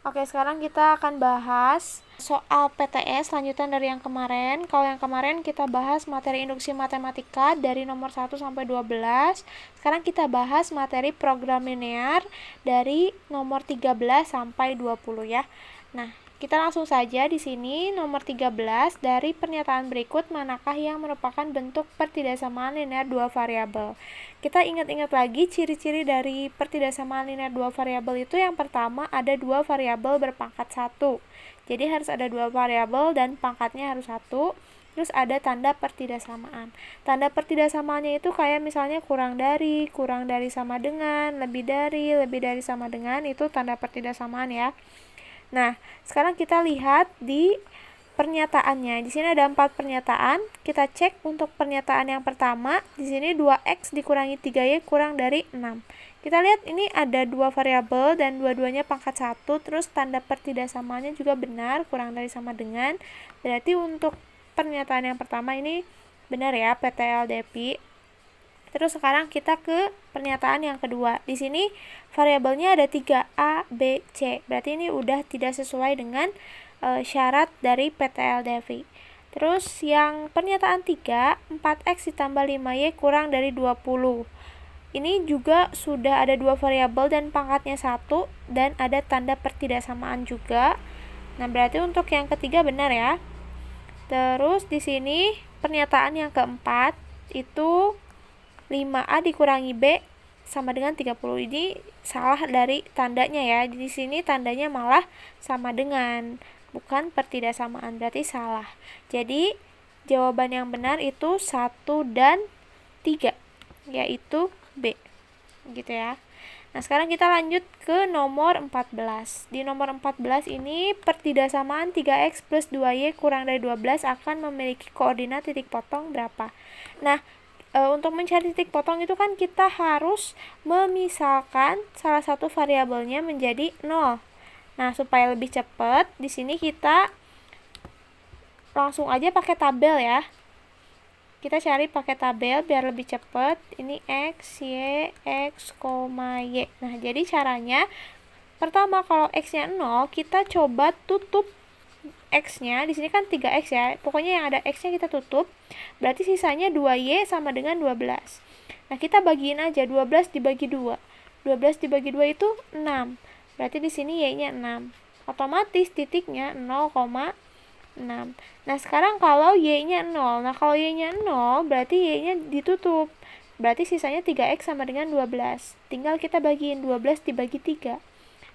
Oke, sekarang kita akan bahas soal PTS lanjutan dari yang kemarin. Kalau yang kemarin kita bahas materi induksi matematika dari nomor 1 sampai 12. Sekarang kita bahas materi program linear dari nomor 13 sampai 20 ya. Nah, kita langsung saja di sini nomor 13 dari pernyataan berikut manakah yang merupakan bentuk pertidaksamaan linear dua variabel. Kita ingat-ingat lagi ciri-ciri dari pertidaksamaan linear dua variabel itu. Yang pertama ada dua variabel berpangkat 1. Jadi harus ada dua variabel dan pangkatnya harus 1. Terus ada tanda pertidaksamaan. Tanda pertidaksamaannya itu kayak misalnya kurang dari sama dengan, lebih dari sama dengan, itu tanda pertidaksamaan ya. Nah, sekarang kita lihat di pernyataannya. Di sini ada 4 pernyataan. Kita cek untuk pernyataan yang pertama. Di sini 2x dikurangi 3y kurang dari 6. Kita lihat ini ada dua variabel dan dua-duanya pangkat 1. Terus tanda pertidaksamaannya juga benar, kurang dari sama dengan. Berarti untuk pernyataan yang pertama ini benar ya, PTLDPI. Terus sekarang kita ke pernyataan yang kedua. Di sini variabelnya ada 3, A, B, C. Berarti ini udah tidak sesuai dengan syarat dari PTLDPI. Terus yang pernyataan 3, 4x ditambah 5y kurang dari 20. Ini juga sudah ada dua variabel dan pangkatnya 1 dan ada tanda pertidaksamaan juga. Nah, berarti untuk yang ketiga benar ya. Terus di sini pernyataan yang keempat itu 5A dikurangi B sama dengan 30. Ini salah dari tandanya ya. Di sini tandanya malah sama dengan, bukan pertidaksamaan, berarti salah. Jadi jawaban yang benar itu 1 dan 3, yaitu B. Gitu ya. Nah, sekarang kita lanjut ke nomor 14. Di nomor 14 ini pertidaksamaan 3x plus 2y kurang dari 12 akan memiliki koordinat titik potong berapa? Nah, untuk mencari titik potong itu kan kita harus memisahkan salah satu variabelnya menjadi 0. Nah, supaya lebih cepat, di sini kita langsung aja pakai tabel ya. Kita cari pakai tabel biar lebih cepat. Ini x, y, x, y. Nah, jadi caranya pertama kalau x-nya 0, kita coba tutup x-nya. Di sini kan 3x ya. Pokoknya yang ada x-nya kita tutup. Berarti sisanya 2y sama dengan 12. Nah, kita bagiin aja 12 dibagi 2. 12 dibagi 2 itu 6. Berarti di sini y-nya 6. Otomatis titiknya 0,6. Nah, sekarang kalau y-nya 0. Nah, kalau y-nya 0 berarti y-nya ditutup. Berarti sisanya 3x sama dengan 12. Tinggal kita bagiin 12 dibagi 3.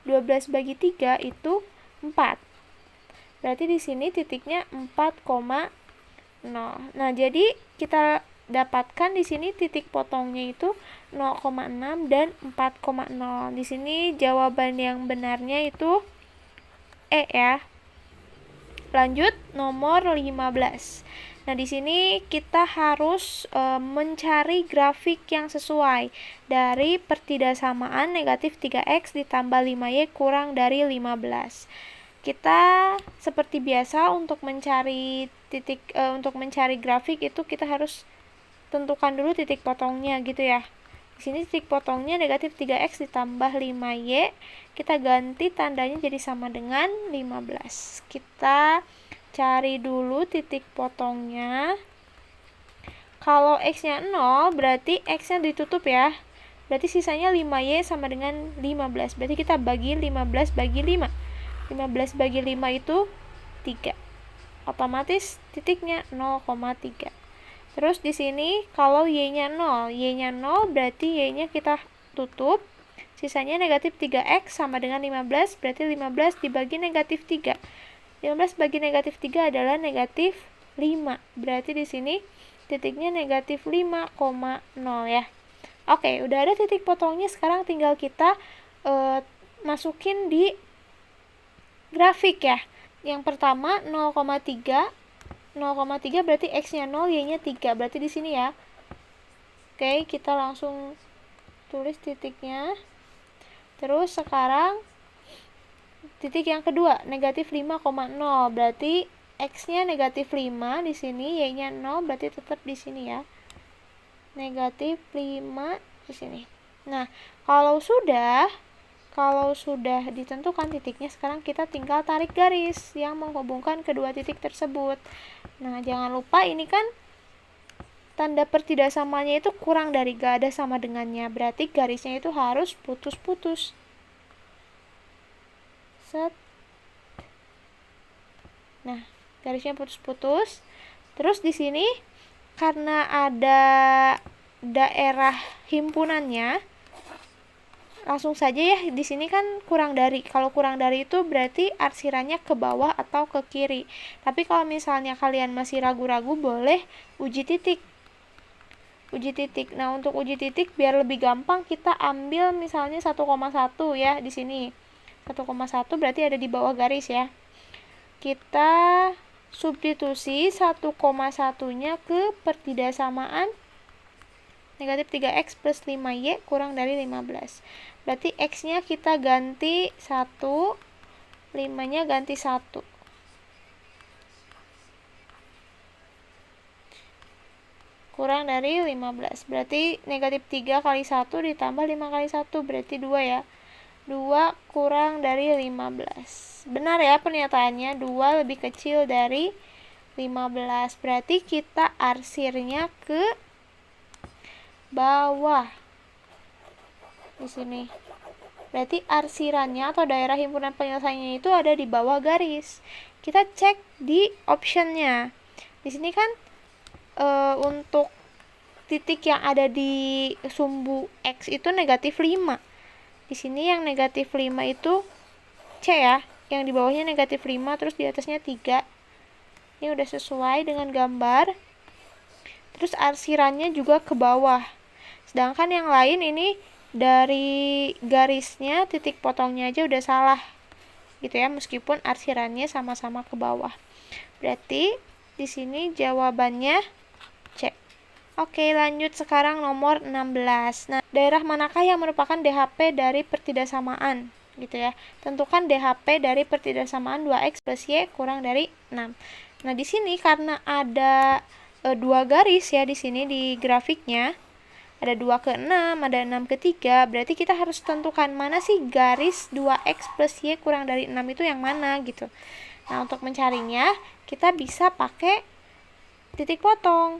12 bagi 3 itu 4. Berarti di sini titiknya 4,0. Nah, jadi kita dapatkan di sini titik potongnya itu 0,6 dan 4,0. Di sini jawaban yang benarnya itu E ya. Lanjut nomor 15. Nah, di sini kita harus mencari grafik yang sesuai dari pertidaksamaan negatif 3x ditambah 5y kurang dari 15. Kita seperti biasa untuk mencari grafik itu kita harus tentukan dulu titik potongnya gitu ya. Di sini titik potongnya negatif 3x ditambah 5y. Kita ganti tandanya jadi sama dengan 15. Kita cari dulu titik potongnya. Kalau x-nya 0 berarti x-nya ditutup ya. Berarti sisanya 5y sama dengan 15. Berarti kita bagi 15 bagi 5. 15 bagi 5 itu 3. Otomatis titiknya 0,3. Terus di sini kalau y-nya 0, berarti y-nya kita tutup. Sisanya negatif 3x sama dengan 15, berarti 15 dibagi negatif 3. 15 bagi negatif 3 adalah negatif 5. Berarti di sini titiknya negatif 5,0 ya. Oke, udah ada titik potongnya. Sekarang tinggal kita masukin di grafik ya. Yang pertama 0,3. 0,3 berarti x-nya 0, y-nya 3. Berarti di sini ya. Oke, kita langsung tulis titiknya. Terus sekarang titik yang kedua, negatif 5,0. Berarti x-nya negatif 5 di sini, y-nya 0, berarti tetap di sini ya. Negatif 5 di sini. Nah, kalau sudah Kalau sudah ditentukan titiknya, sekarang kita tinggal tarik garis yang menghubungkan kedua titik tersebut. Nah, jangan lupa ini kan tanda pertidaksamanya itu kurang dari gak ada sama dengannya, berarti garisnya itu harus putus-putus. Set. Nah, garisnya putus-putus. Terus di sini karena ada daerah himpunannya, langsung saja ya, di sini kan kurang dari. Kalau kurang dari itu berarti arsirannya ke bawah atau ke kiri. Tapi kalau misalnya kalian masih ragu-ragu, boleh uji titik. Uji titik. Nah, untuk uji titik biar lebih gampang, kita ambil misalnya 1,1 ya di sini. 1,1 berarti ada di bawah garis ya. Kita substitusi 1,1-nya ke pertidaksamaan negatif 3x plus 5y kurang dari 15. Berarti x-nya kita ganti 1, 5-nya ganti 1. Kurang dari 15. Berarti negatif 3 kali 1 ditambah 5 kali 1. Berarti 2 ya. 2 kurang dari 15. Benar ya pernyataannya, 2 lebih kecil dari 15. Berarti kita arsirnya ke bawah. Di sini. Berarti arsirannya atau daerah himpunan penyelesaiannya itu ada di bawah garis. Kita cek di optionnya. Di sini kan untuk titik yang ada di sumbu X itu negatif 5. Di sini yang negatif 5 itu C ya. Yang di bawahnya negatif 5, terus di atasnya 3. Ini udah sesuai dengan gambar. Terus arsirannya juga ke bawah. Sedangkan yang lain ini dari garisnya, titik potongnya aja udah salah gitu ya, meskipun arsirannya sama-sama ke bawah. Berarti di sini jawabannya C. Oke, lanjut sekarang nomor 16. Nah, daerah manakah yang merupakan DHP dari pertidaksamaan gitu ya. Tentukan DHP dari pertidaksamaan 2x plus y kurang dari 6. Nah, di sini karena ada 2 garis ya di sini di grafiknya. Ada 2 ke 6, ada 6 ke 3, berarti kita harus tentukan mana sih garis 2x plus y kurang dari 6 itu yang mana gitu. Nah, untuk mencarinya, kita bisa pakai titik potong.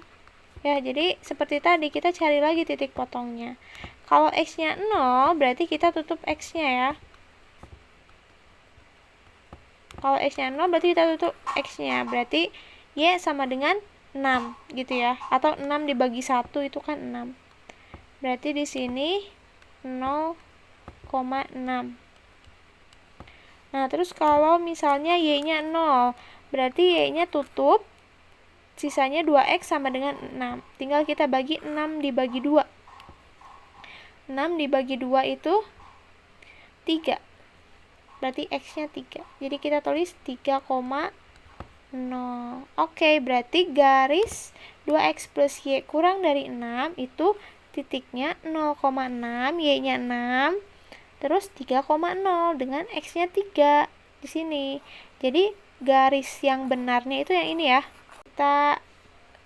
Ya, jadi seperti tadi, kita cari lagi titik potongnya. Kalau x-nya 0, berarti kita tutup x-nya ya. Kalau x-nya 0, berarti kita tutup x-nya. Berarti y sama dengan 6 gitu ya. Atau 6 dibagi 1 itu kan 6. Berarti di sini 0,6. Nah, terus kalau misalnya y-nya 0, berarti y-nya tutup, sisanya 2x sama dengan 6. Tinggal kita bagi 6 dibagi 2. 6 dibagi 2 itu 3. Berarti x-nya 3. Jadi kita tulis 3,0. Oke, berarti garis 2x plus y kurang dari 6 itu titiknya 0,6, y-nya 6, terus 3,0 dengan x-nya 3 di sini. Jadi garis yang benarnya itu yang ini ya. Kita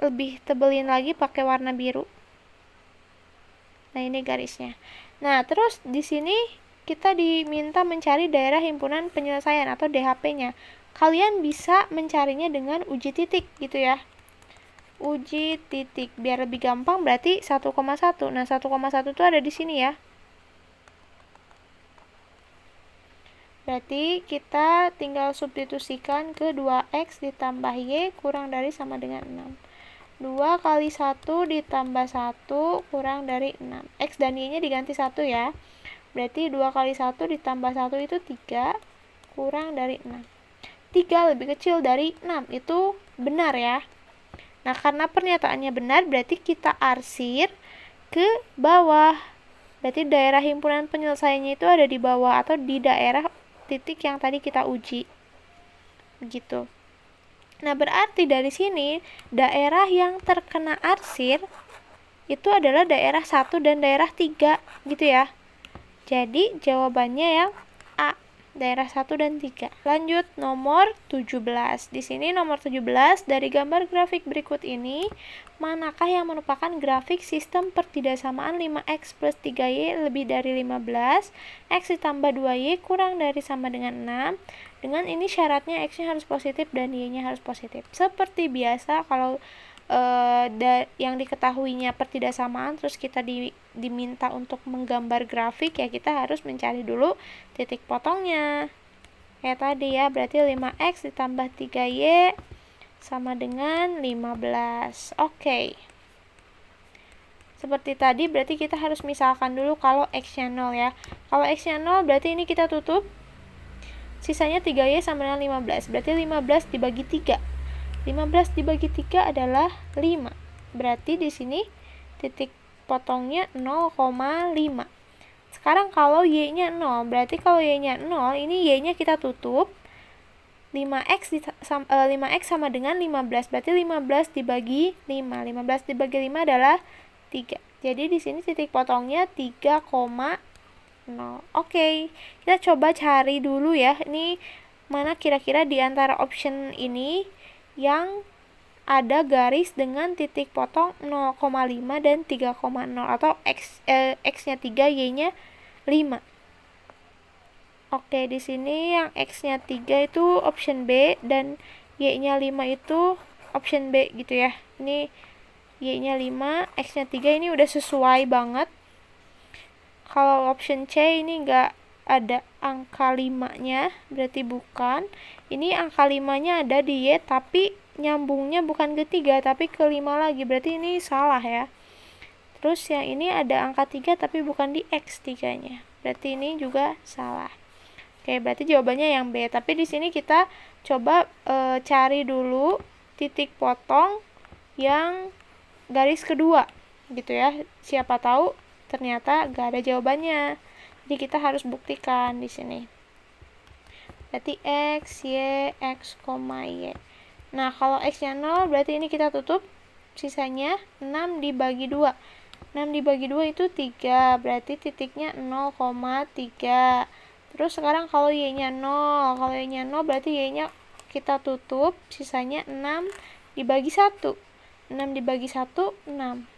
lebih tebelin lagi pakai warna biru. Nah, ini garisnya. Nah, terus di sini kita diminta mencari daerah himpunan penyelesaian atau DHP-nya. Kalian bisa mencarinya dengan uji titik gitu ya. Uji titik biar lebih gampang, berarti 1,1. Nah, 1,1 itu ada di sini ya. Berarti kita tinggal substitusikan ke 2x ditambah y kurang dari sama dengan 6. 2 kali 1 ditambah 1 kurang dari 6. X dan y nya diganti 1 ya. Berarti 2 kali 1 ditambah 1 itu 3 kurang dari 6. 3 lebih kecil dari 6, itu benar ya. Nah, karena pernyataannya benar, berarti kita arsir ke bawah. Berarti daerah himpunan penyelesaiannya itu ada di bawah atau di daerah titik yang tadi kita uji. Begitu. Nah, berarti dari sini daerah yang terkena arsir itu adalah daerah 1 dan daerah 3 gitu ya. Jadi jawabannya yang A. daerah 1 dan 3. Lanjut nomor 17. Di sini nomor 17 dari gambar grafik berikut ini, manakah yang merupakan grafik sistem pertidaksamaan 5x plus 3y lebih dari 15, x ditambah 2y kurang dari sama dengan 6. Dengan ini syaratnya x-nya harus positif dan y-nya harus positif. Seperti biasa kalau yang diketahuinya pertidaksamaan terus kita diminta untuk menggambar grafik, ya kita harus mencari dulu titik potongnya kayak tadi ya. Berarti 5x ditambah 3y sama dengan 15. Oke. Seperti tadi berarti kita harus misalkan dulu kalau x-nya 0 ya. Kalau x-nya 0 berarti ini kita tutup, sisanya 3y sama dengan 15. Berarti 15 dibagi 3. 15 dibagi 3 adalah 5. Berarti di sini titik potongnya 0,5. Sekarang kalau y-nya 0, berarti kalau y-nya 0, ini y-nya kita tutup. 5x sama dengan 15. Berarti 15 dibagi 5. 15 dibagi 5 adalah 3. Jadi di sini titik potongnya 3,0. Oke. Kita coba cari dulu ya. Ini mana kira-kira di antara option ini yang ada garis dengan titik potong 0,5 dan 3,0 atau x-nya 3, y-nya 5. Oke, di sini yang x-nya 3 itu option B dan y-nya 5 itu option B gitu ya. Ini y-nya 5, x-nya 3, ini udah sesuai banget. Kalau option C ini enggak ada angka 5-nya, berarti bukan. Ini angka 5-nya ada di Y, tapi nyambungnya bukan ke 3, tapi ke 5 lagi. Berarti ini salah ya. Terus yang ini ada angka 3, tapi bukan di X 3-nya. Berarti ini juga salah. Oke, berarti jawabannya yang B. Tapi di sini kita coba cari dulu titik potong yang garis kedua, gitu ya. Siapa tahu ternyata gak ada jawabannya. Jadi kita harus buktikan di sini. Berarti x, y, x, y. Nah, kalau x-nya 0, berarti ini kita tutup. Sisanya 6 dibagi 2. 6 dibagi 2 itu 3. Berarti titiknya 0,3. Terus sekarang kalau y-nya 0. Kalau y-nya 0, berarti y-nya kita tutup. Sisanya 6 dibagi 1. 6 dibagi 1, 6.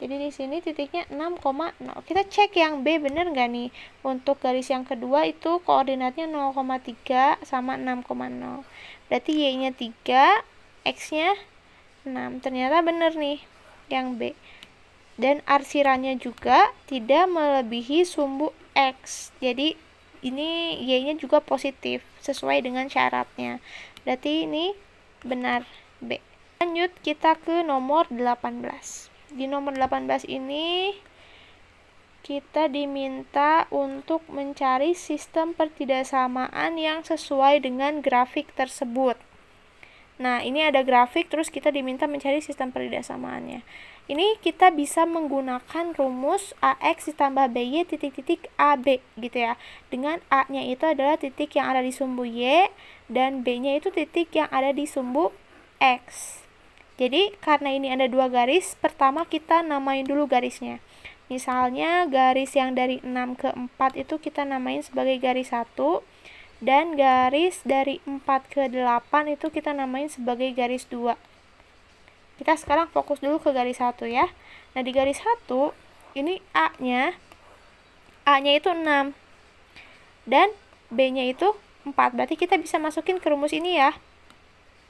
Jadi di sini titiknya 6,0. Kita cek yang B bener nggak nih? Untuk garis yang kedua itu koordinatnya 0,3 sama 6,0. Berarti y-nya 3, x-nya 6. Ternyata bener nih yang B. Dan arsirannya juga tidak melebihi sumbu x. Jadi ini y-nya juga positif sesuai dengan syaratnya. Berarti ini benar B. Lanjut kita ke nomor 18. Di nomor 18 ini kita diminta untuk mencari sistem pertidaksamaan yang sesuai dengan grafik tersebut. Nah, ini ada grafik, terus kita diminta mencari sistem pertidaksamaannya. Ini kita bisa menggunakan rumus AX ditambah BY titik-titik AB gitu ya. Dengan A-nya itu adalah titik yang ada di sumbu Y dan B-nya itu titik yang ada di sumbu X. Jadi, karena ini ada dua garis, pertama kita namain dulu garisnya. Misalnya, garis yang dari 6 ke 4 itu kita namain sebagai garis 1, dan garis dari 4 ke 8 itu kita namain sebagai garis 2. Kita sekarang fokus dulu ke garis 1 ya. Nah, di garis 1, ini A-nya itu 6, dan B-nya itu 4. Berarti kita bisa masukin ke rumus ini ya.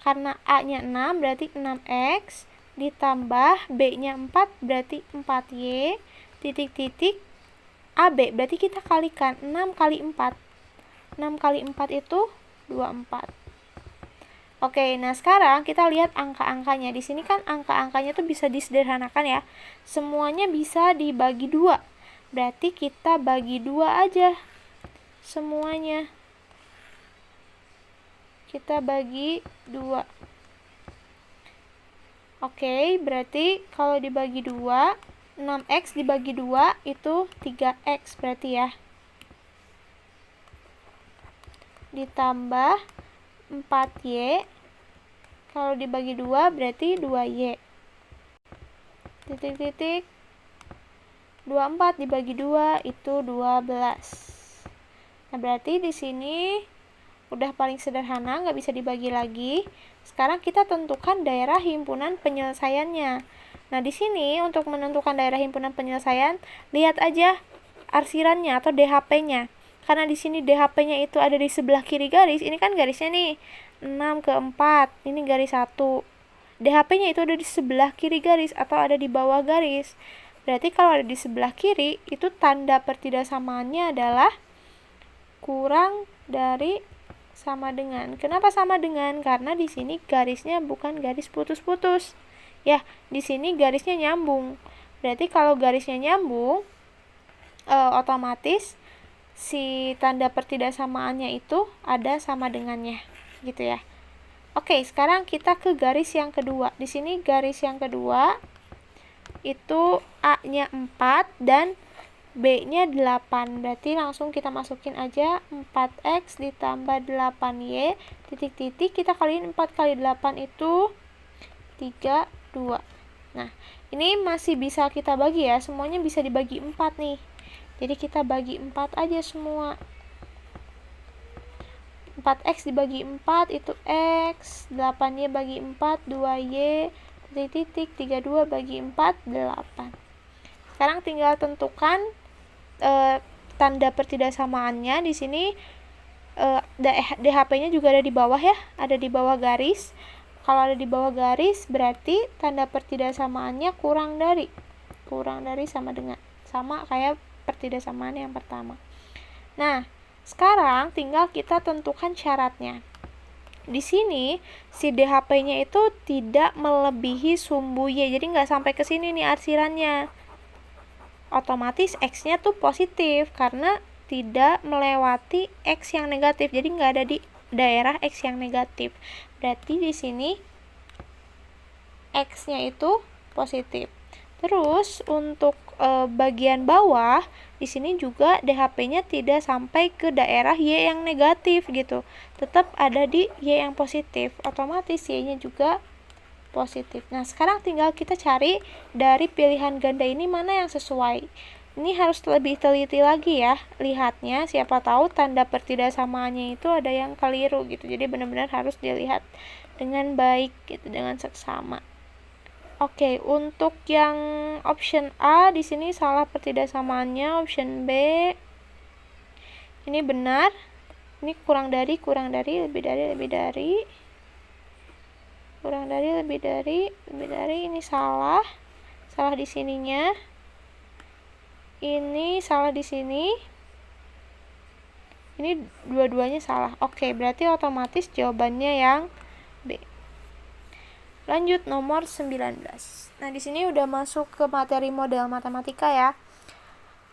Karena A-nya 6 berarti 6X ditambah B-nya 4 berarti 4Y titik-titik AB. Berarti kita kalikan 6 kali 4. 6 kali 4 itu 24. Oke, nah sekarang kita lihat angka-angkanya. Di sini kan angka-angkanya tuh bisa disederhanakan ya. Semuanya bisa dibagi 2. Berarti kita bagi 2 aja semuanya. Kita bagi 2. Oke, berarti kalau dibagi 2, 6x dibagi 2 itu 3x berarti ya. Ditambah 4y, kalau dibagi 2 berarti 2y. Titik-titik 24 dibagi 2 itu 12. Nah, berarti di sini udah paling sederhana, nggak bisa dibagi lagi. Sekarang kita tentukan daerah himpunan penyelesaiannya. Nah, di sini untuk menentukan daerah himpunan penyelesaian, lihat aja arsirannya atau DHP-nya. Karena di sini DHP-nya itu ada di sebelah kiri garis, ini kan garisnya nih 6 ke 4, ini garis 1. DHP-nya itu ada di sebelah kiri garis atau ada di bawah garis. Berarti kalau ada di sebelah kiri, itu tanda pertidaksamaannya adalah kurang dari sama dengan. Kenapa sama dengan? Karena di sini garisnya bukan garis putus-putus. Ya, di sini garisnya nyambung. Berarti kalau garisnya nyambung, otomatis si tanda pertidaksamaannya itu ada sama dengannya, gitu ya. Oke, sekarang kita ke garis yang kedua. Di sini garis yang kedua itu A-nya 4 dan B-nya 8. Berarti langsung kita masukin aja 4X ditambah 8Y titik-titik, kita kaliin 4 kali 8 itu 32. Nah, ini masih bisa kita bagi ya, semuanya bisa dibagi 4 nih. Jadi kita bagi 4 aja semua. 4X dibagi 4 itu X, 8Y bagi 4, 2Y titik-titik, 32 bagi 4, 8. Sekarang tinggal tentukan tanda pertidaksamaannya. Di sini DHP-nya juga ada di bawah ya, ada di bawah garis. Kalau ada di bawah garis berarti tanda pertidaksamaannya kurang dari sama dengan, sama kayak pertidaksamaan yang pertama. Nah, sekarang tinggal kita tentukan syaratnya. Di sini si DHP-nya itu tidak melebihi sumbu Y, jadi nggak sampai ke sini nih arsirannya. Otomatis X-nya tuh positif karena tidak melewati X yang negatif, jadi nggak ada di daerah X yang negatif. Berarti di sini X-nya itu positif. Terus untuk bagian bawah di sini juga DHP-nya tidak sampai ke daerah Y yang negatif gitu, tetap ada di Y yang positif, otomatis Y-nya juga positif. Nah, sekarang tinggal kita cari dari pilihan ganda ini mana yang sesuai. Ini harus lebih teliti lagi ya lihatnya, siapa tahu tanda pertidaksamaannya itu ada yang keliru gitu. Jadi benar-benar harus dilihat dengan baik gitu, dengan seksama. Oke, untuk yang option A di sini salah pertidaksamaannya, option B ini benar. Ini kurang dari, lebih dari, kurang dari, lebih dari, ini salah di sininya, ini salah di sini, ini dua-duanya salah. Oke, berarti otomatis jawabannya yang B. Lanjut nomor 19. Nah, di sini udah masuk ke materi model matematika ya.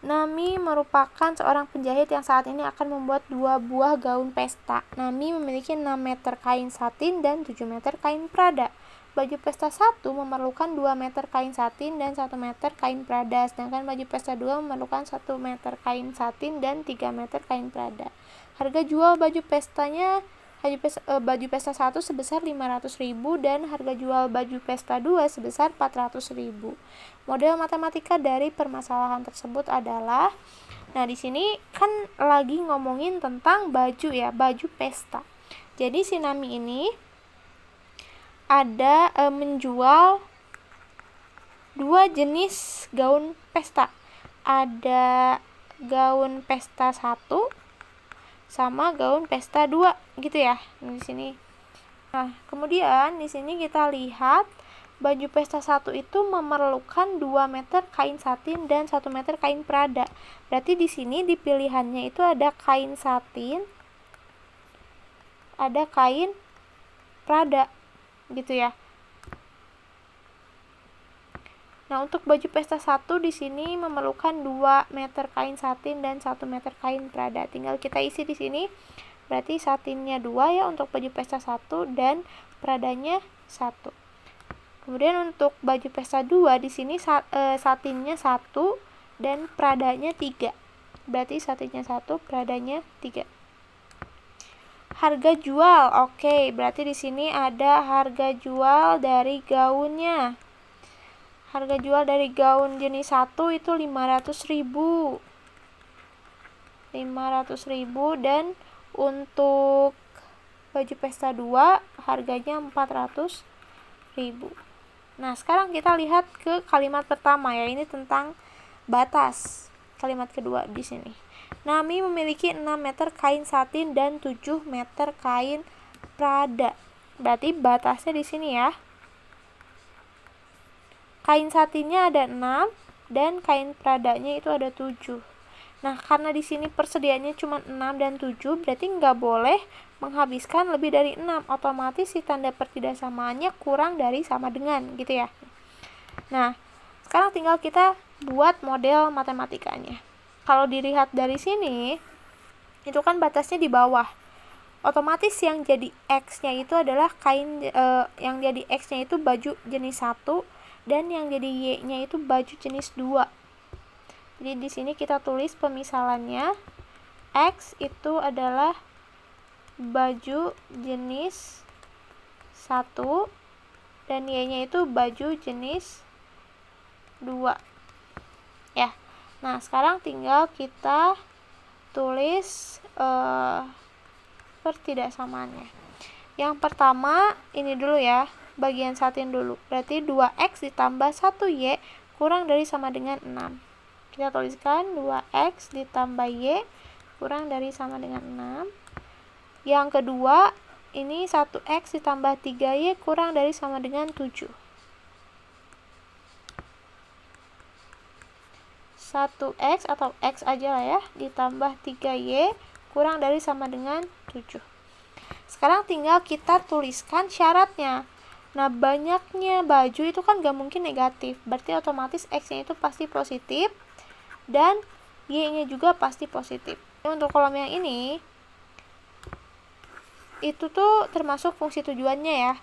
Nami merupakan seorang penjahit yang saat ini akan membuat 2 buah gaun pesta. Nami memiliki 6 meter kain satin dan 7 meter kain prada. Baju pesta 1 memerlukan 2 meter kain satin dan 1 meter kain prada, sedangkan baju pesta 2 memerlukan 1 meter kain satin dan 3 meter kain prada. Harga jual baju pestanya baju pesta 1 sebesar 500.000 dan harga jual baju pesta 2 sebesar 400.000. Model matematika dari permasalahan tersebut adalah, nah di sini kan lagi ngomongin tentang baju ya, baju pesta. Jadi si Nami ini ada menjual 2 jenis gaun pesta. Ada gaun pesta 1 sama gaun pesta 2 gitu ya di sini. Nah, kemudian di sini kita lihat baju pesta 1 itu memerlukan 2 meter kain satin dan 1 meter kain prada. Berarti di sini di pilihannya itu ada kain satin, ada kain prada gitu ya. Nah, untuk baju pesta 1 di sini memerlukan 2 meter kain satin dan 1 meter kain prada. Tinggal kita isi di sini. Berarti satinnya 2 ya untuk baju pesta 1 dan pradanya 1. Kemudian untuk baju pesta 2 di sini satinnya 1 dan pradanya 3. Berarti satinnya 1, pradanya 3. Harga jual. Oke, berarti di sini ada harga jual dari gaunnya. Harga jual dari gaun jenis 1 itu 500.000. 500.000, dan untuk baju pesta 2 harganya 400.000. Nah, sekarang kita lihat ke kalimat pertama ya, ini tentang batas. Kalimat kedua di sini. Nami memiliki 6 meter kain satin dan 7 meter kain prada. Berarti batasnya di sini ya. Kain satinnya ada 6 dan kain pradanya itu ada 7. Nah, karena di sini persediaannya cuma 6 dan 7, berarti nggak boleh menghabiskan lebih dari 6. Otomatis si tanda pertidaksamaannya kurang dari sama dengan, gitu ya. Nah, sekarang tinggal kita buat model matematikanya. Kalau dilihat dari sini, itu kan batasnya di bawah. Otomatis yang jadi X-nya itu adalah kain, yang jadi X-nya itu baju jenis 1, dan yang jadi Y-nya itu baju jenis 2. Jadi di sini kita tulis pemisalannya. X itu adalah baju jenis 1 dan Y-nya itu baju jenis 2 ya. Nah, sekarang tinggal kita tulis pertidaksamaannya. Yang pertama ini dulu ya, bagian satin dulu. Berarti 2X ditambah 1Y kurang dari sama dengan 6. Kita tuliskan 2X ditambah Y kurang dari sama dengan 6. Yang kedua, ini 1X ditambah 3Y kurang dari sama dengan 7. 1X atau X aja lah ya, ditambah 3Y kurang dari sama dengan 7. Sekarang tinggal kita tuliskan syaratnya. Nah, banyaknya baju itu kan gak mungkin negatif, berarti otomatis X-nya itu pasti positif dan Y-nya juga pasti positif. Untuk kolom yang ini, itu tuh termasuk fungsi tujuannya ya.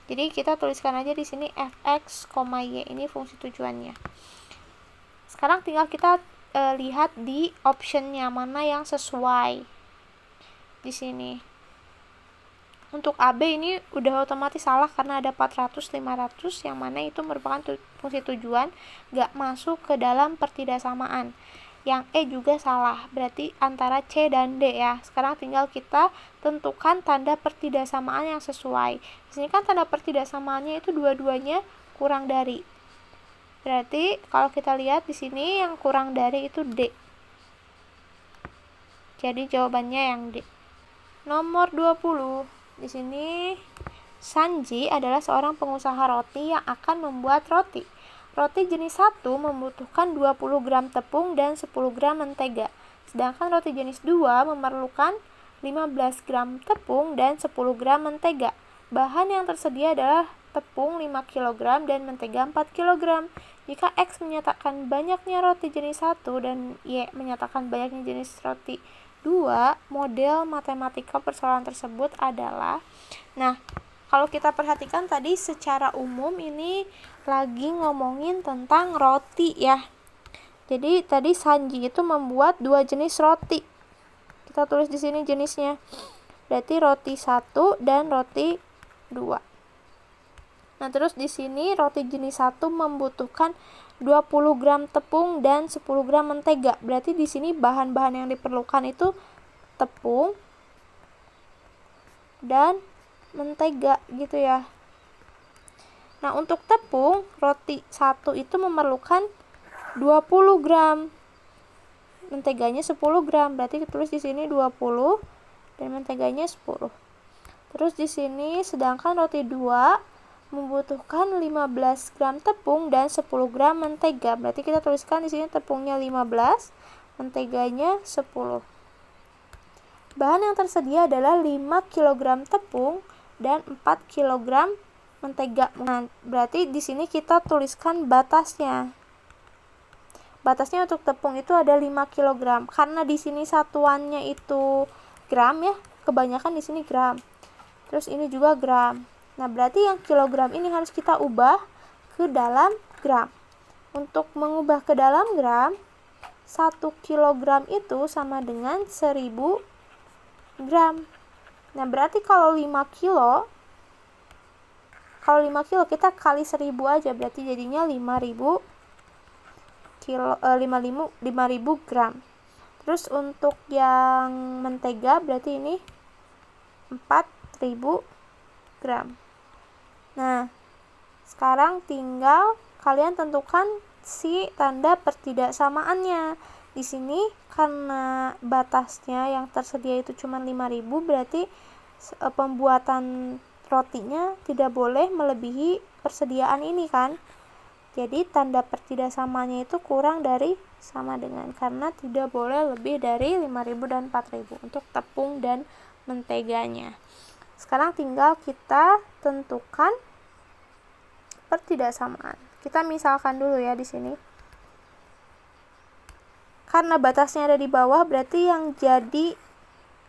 Jadi kita tuliskan aja di sini fx, y, ini fungsi tujuannya. Sekarang tinggal kita lihat di optionnya mana yang sesuai. Di sini. Untuk AB ini udah otomatis salah karena ada 400, 500 yang mana itu merupakan fungsi tujuan, gak masuk ke dalam pertidaksamaan. Yang E juga salah, berarti antara C dan D ya. Sekarang tinggal kita tentukan tanda pertidaksamaan yang sesuai. Di sini kan tanda pertidaksamaannya itu dua-duanya kurang dari. Berarti kalau kita lihat di sini yang kurang dari itu D. Jadi jawabannya yang D. Nomor 20. Di sini Sanji adalah seorang pengusaha roti yang akan membuat roti. Roti jenis 1 membutuhkan 20 gram tepung dan 10 gram mentega. Sedangkan roti jenis 2 memerlukan 15 gram tepung dan 10 gram mentega. Bahan yang tersedia adalah tepung 5 kg dan mentega 4 kg. Jika X menyatakan banyaknya roti jenis 1 dan Y menyatakan banyaknya jenis roti 2, model matematika persoalan tersebut adalah, nah, kalau kita perhatikan tadi secara umum ini lagi ngomongin tentang roti ya. Jadi tadi Sanji itu membuat 2 jenis roti. Kita tulis di sini jenisnya. Berarti roti 1 dan roti 2. Nah, terus di sini roti jenis 1 membutuhkan 20 gram tepung dan 10 gram mentega. Berarti di sini bahan-bahan yang diperlukan itu tepung dan mentega gitu ya. Nah, untuk tepung roti 1 itu memerlukan 20 gram. Menteganya 10 gram. Berarti tulis di sini 20 dan menteganya 10. Terus di sini sedangkan roti 2 membutuhkan 15 gram tepung dan 10 gram mentega. Berarti kita tuliskan di sini tepungnya 15, menteganya 10. Bahan yang tersedia adalah 5 kg tepung dan 4 kg mentega. Nah, berarti di sini kita tuliskan batasnya. Batasnya untuk tepung itu ada 5 kg. Karena di sini satuannya itu gram ya, kebanyakan di sini gram. Terus ini juga gram. Nah, berarti yang kilogram ini harus kita ubah ke dalam gram. Untuk mengubah ke dalam gram, 1 kg itu sama dengan 1000 gram. Nah, berarti kalau 5 kilo kita kali 1000 aja, berarti jadinya 5000 gram. Terus untuk yang mentega berarti ini 4000 gram. Nah, sekarang tinggal kalian tentukan si tanda pertidaksamaannya. Di sini karena batasnya yang tersedia itu cuma 5000, berarti pembuatan rotinya tidak boleh melebihi persediaan ini kan. Jadi tanda pertidaksamanya itu kurang dari sama dengan, karena tidak boleh lebih dari 5000 dan 4000 untuk tepung dan menteganya. Sekarang tinggal kita tentukan pertidaksamaan. Kita misalkan dulu ya di sini. Karena batasnya ada di bawah, berarti yang jadi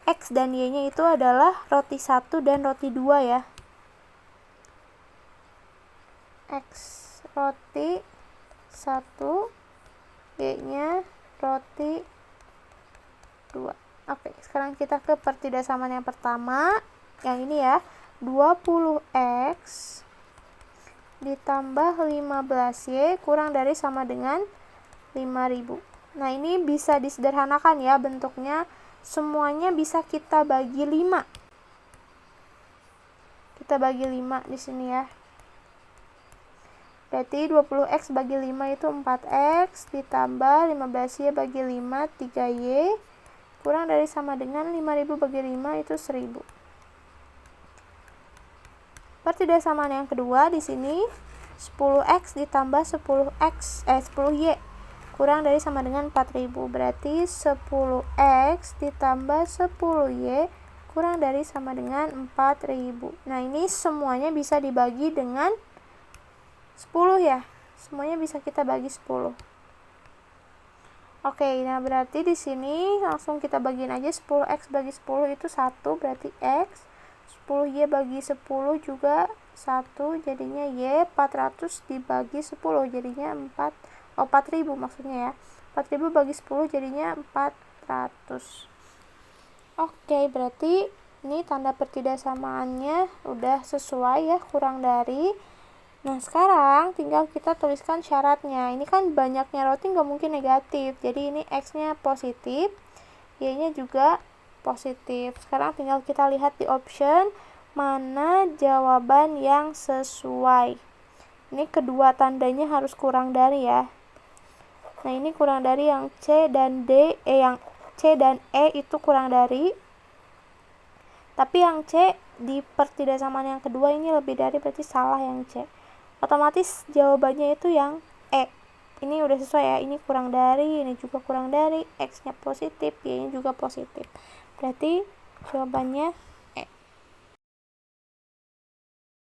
X dan Y-nya itu adalah roti 1 dan roti 2 ya. X roti 1, Y-nya roti 2. Oke, sekarang kita ke pertidaksamaan yang pertama. Yang ini ya, 20X ditambah 15Y kurang dari sama dengan 5000. Nah, ini bisa disederhanakan ya bentuknya. Semuanya bisa kita bagi 5. Kita bagi 5 di sini ya. Berarti 20X bagi 5 itu 4X ditambah 15Y bagi 5 3Y kurang dari sama dengan 5000 bagi 5 itu 1000. Pertidaksamaan yang kedua di sini 10X ditambah 10Y kurang dari sama dengan 4000. Berarti 10X ditambah 10Y kurang dari sama dengan 4000. Nah, ini semuanya bisa dibagi dengan 10 ya. Semuanya bisa kita bagi 10. Oke, nah berarti di sini langsung kita bagiin aja. 10X bagi 10 itu 1, berarti X. 10Y bagi 10 juga 1, jadinya Y. 400 dibagi 10 jadinya 4000 maksudnya ya. 4000 bagi 10 jadinya 400. Oke, berarti ini tanda pertidaksamaannya udah sesuai ya, kurang dari. Nah, sekarang tinggal kita tuliskan syaratnya. Ini kan banyaknya roti nggak mungkin negatif, jadi ini X-nya positif, Y-nya juga positif. Sekarang tinggal kita lihat di option mana jawaban yang sesuai. Ini kedua tandanya harus kurang dari ya. Nah, ini kurang dari yang C dan D, yang C dan E itu kurang dari. Tapi yang C di pertidaksamaan yang kedua ini lebih dari, berarti salah yang C. Otomatis jawabannya itu yang E. Ini udah sesuai ya, ini kurang dari, ini juga kurang dari, X-nya positif, Y-nya juga positif. Berarti jawabannya